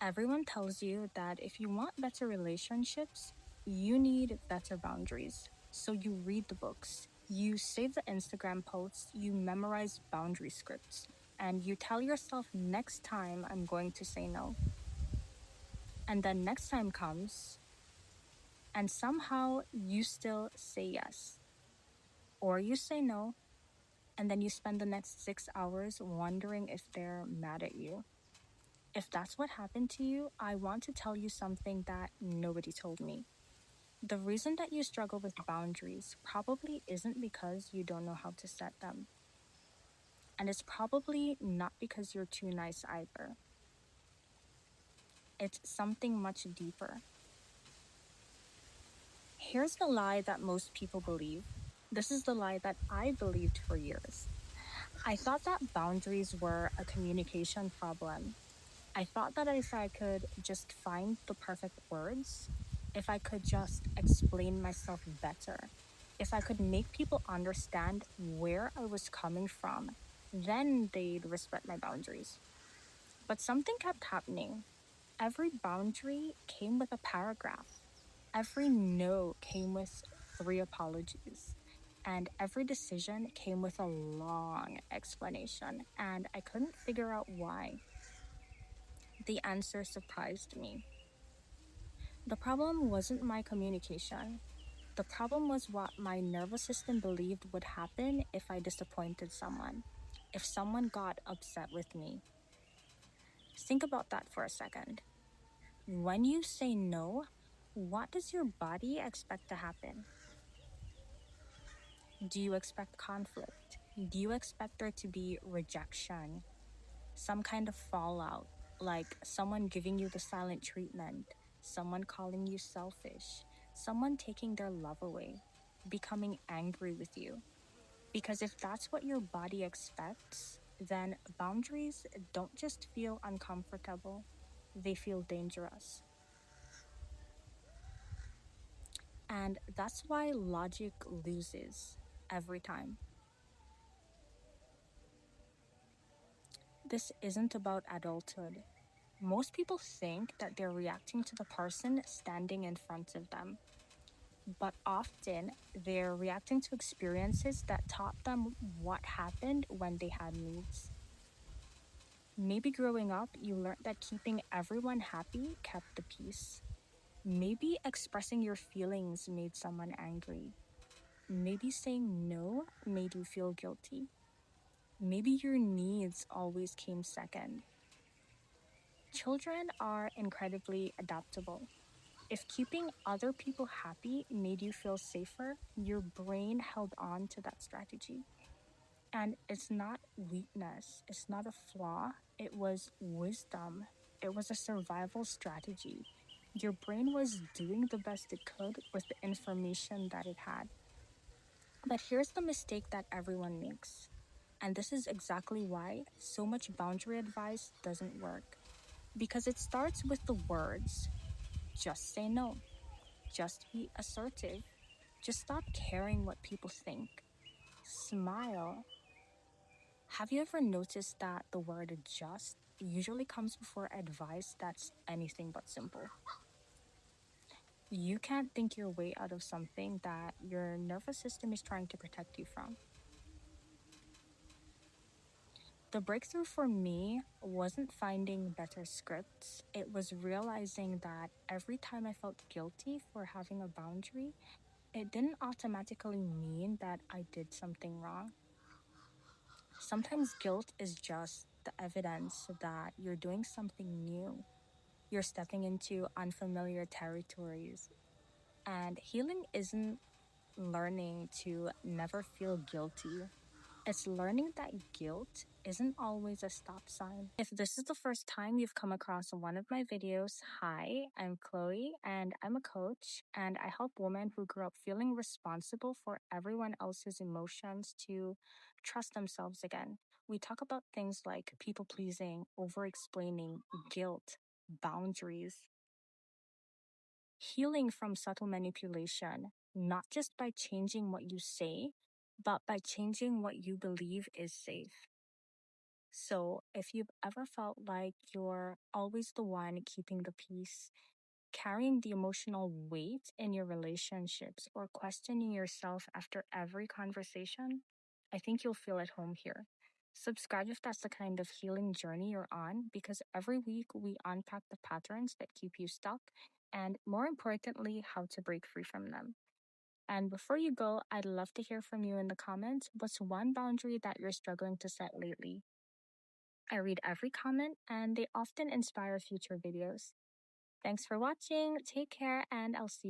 Everyone tells you that if you want better relationships, you need better boundaries. So you read the books, you save the Instagram posts, you memorize boundary scripts, and you tell yourself next time I'm going to say no. And then next time comes, and somehow you still say yes. Or you say no, and then you spend the next 6 hours wondering if they're mad at you. If that's what happened to you, I want to tell you something that nobody told me. The reason that you struggle with boundaries probably isn't because you don't know how to set them. And it's probably not because you're too nice either. It's something much deeper. Here's the lie that most people believe. This is the lie that I believed for years. I thought that boundaries were a communication problem. I thought that if I could just find the perfect words, if I could just explain myself better, if I could make people understand where I was coming from, then they'd respect my boundaries. But something kept happening. Every boundary came with a paragraph. Every no came with 3 apologies. And every decision came with a long explanation, and I couldn't figure out why. The answer surprised me. The problem wasn't my communication. The problem was what my nervous system believed would happen if I disappointed someone, if someone got upset with me. Think about that for a second. When you say no, what does your body expect to happen? Do you expect conflict? Do you expect there to be rejection? Some kind of fallout, like someone giving you the silent treatment, someone calling you selfish, someone taking their love away, becoming angry with you. Because if that's what your body expects, then boundaries don't just feel uncomfortable, they feel dangerous. And that's why logic loses every time. This isn't about adulthood. Most people think that they're reacting to the person standing in front of them, but often they're reacting to experiences that taught them what happened when they had needs. Maybe growing up, you learned that keeping everyone happy kept the peace. Maybe expressing your feelings made someone angry. Maybe saying no made you feel guilty. Maybe your needs always came second. Children are incredibly adaptable. If keeping other people happy made you feel safer, your brain held on to that strategy. And it's not weakness, it's not a flaw, it was wisdom. It was a survival strategy. Your brain was doing the best it could with the information that it had. But here's the mistake that everyone makes. And this is exactly why so much boundary advice doesn't work. Because it starts with the words just say no, just be assertive, just stop caring what people think, smile. Have you ever noticed that the word just usually comes before advice that's anything but simple? You can't think your way out of something that your nervous system is trying to protect you from. The breakthrough for me wasn't finding better scripts. It was realizing that every time I felt guilty for having a boundary, it didn't automatically mean that I did something wrong. Sometimes guilt is just the evidence that you're doing something new. You're stepping into unfamiliar territories. And healing isn't learning to never feel guilty. It's learning that guilt isn't always a stop sign. If this is the first time you've come across one of my videos, hi, I'm Chloe and I'm a coach, and I help women who grew up feeling responsible for everyone else's emotions to trust themselves again. We talk about things like people pleasing, over explaining, guilt, boundaries, healing from subtle manipulation, not just by changing what you say, but by changing what you believe is safe. So, if you've ever felt like you're always the one keeping the peace, carrying the emotional weight in your relationships, or questioning yourself after every conversation, I think you'll feel at home here. Subscribe if that's the kind of healing journey you're on, because every week we unpack the patterns that keep you stuck and, more importantly, how to break free from them. And before you go, I'd love to hear from you in the comments. What's one boundary that you're struggling to set lately? I read every comment, and they often inspire future videos. Thanks for watching, take care, and I'll see you